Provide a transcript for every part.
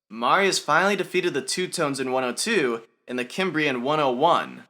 Marius finally defeated the Teutones in 102 and the Cimbri in 101.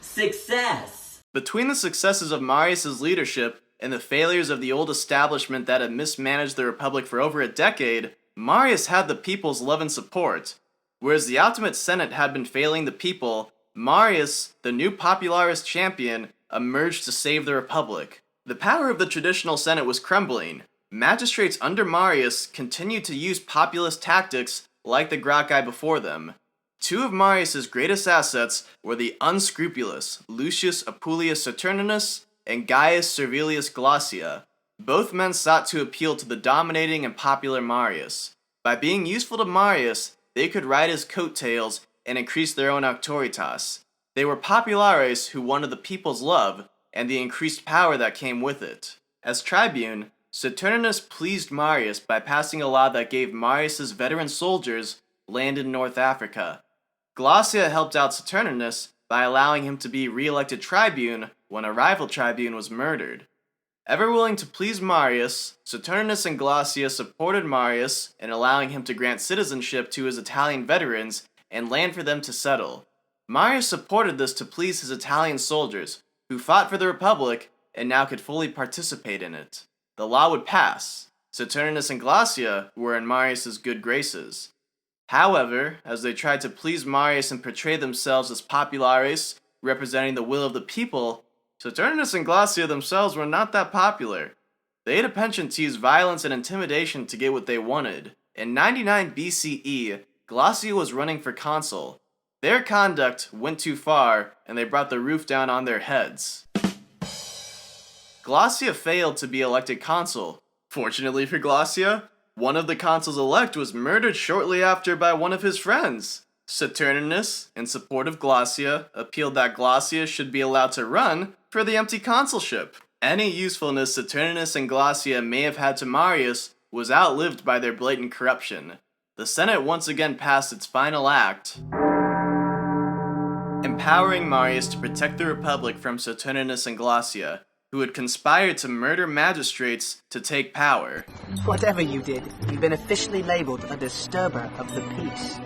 Success! Between the successes of Marius' leadership and the failures of the old establishment that had mismanaged the Republic for over a decade, Marius had the people's love and support. Whereas the Optimate Senate had been failing the people, Marius, the new Popularis champion, emerged to save the Republic. The power of the traditional Senate was crumbling. Magistrates under Marius continued to use populist tactics like the Gracchi before them. Two of Marius' greatest assets were the unscrupulous Lucius Appuleius Saturninus and Gaius Servilius Glaucia. Both men sought to appeal to the dominating and popular Marius. By being useful to Marius, they could ride his coattails and increase their own auctoritas. They were populares who wanted the people's love and the increased power that came with it. As tribune, Saturninus pleased Marius by passing a law that gave Marius' veteran soldiers land in North Africa. Glaucia helped out Saturninus by allowing him to be re-elected tribune when a rival tribune was murdered. Ever willing to please Marius, Saturninus and Glaucia supported Marius in allowing him to grant citizenship to his Italian veterans and land for them to settle. Marius supported this to please his Italian soldiers, who fought for the Republic and now could fully participate in it. The law would pass. Saturninus and Glaucia were in Marius' good graces. However, as they tried to please Marius and portray themselves as populares, representing the will of the people, Saturninus and Glaucia themselves were not that popular. They had a penchant to use violence and intimidation to get what they wanted. In 99 BCE, Glaucia was running for consul. Their conduct went too far, and they brought the roof down on their heads. Glaucia failed to be elected consul. Fortunately for Glaucia, one of the consuls-elect was murdered shortly after by one of his friends. Saturninus, in support of Glaucia, appealed that Glaucia should be allowed to run for the empty consulship. Any usefulness Saturninus and Glaucia may have had to Marius was outlived by their blatant corruption. The Senate once again passed its final act, empowering Marius to protect the Republic from Saturninus and Glaucia, who had conspired to murder magistrates to take power. Whatever you did, you've been officially labeled a disturber of the peace.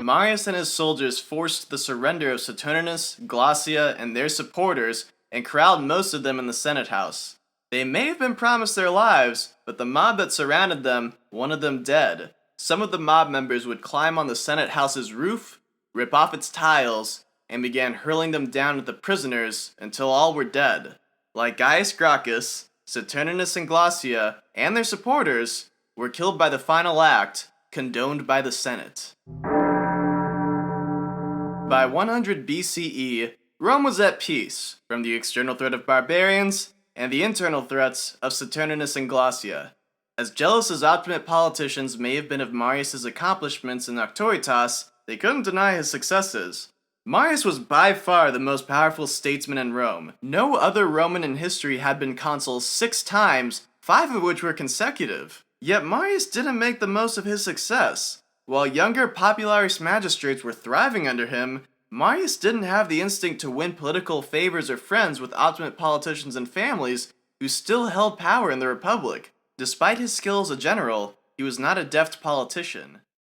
Marius and his soldiers forced the surrender of Saturninus, Glaucia, and their supporters and corralled most of them in the Senate house. They may have been promised their lives, but the mob that surrounded them wanted them dead. Some of the mob members would climb on the Senate house's roof, rip off its tiles, and began hurling them down at the prisoners until all were dead. Like Gaius Gracchus, Saturninus and Glaucia, and their supporters were killed by the final act, condoned by the Senate. By 100 BCE, Rome was at peace from the external threat of barbarians and the internal threats of Saturninus and Glaucia. As jealous as Optimate politicians may have been of Marius' accomplishments in auctoritas, they couldn't deny his successes. Marius was by far the most powerful statesman in Rome. No other Roman in history had been consul 6 times, 5 of which were consecutive. Yet Marius didn't make the most of his success. While younger popularis magistrates were thriving under him, Marius didn't have the instinct to win political favors or friends with Optimate politicians and families who still held power in the Republic. Despite his skill as a general, he was not a deft politician.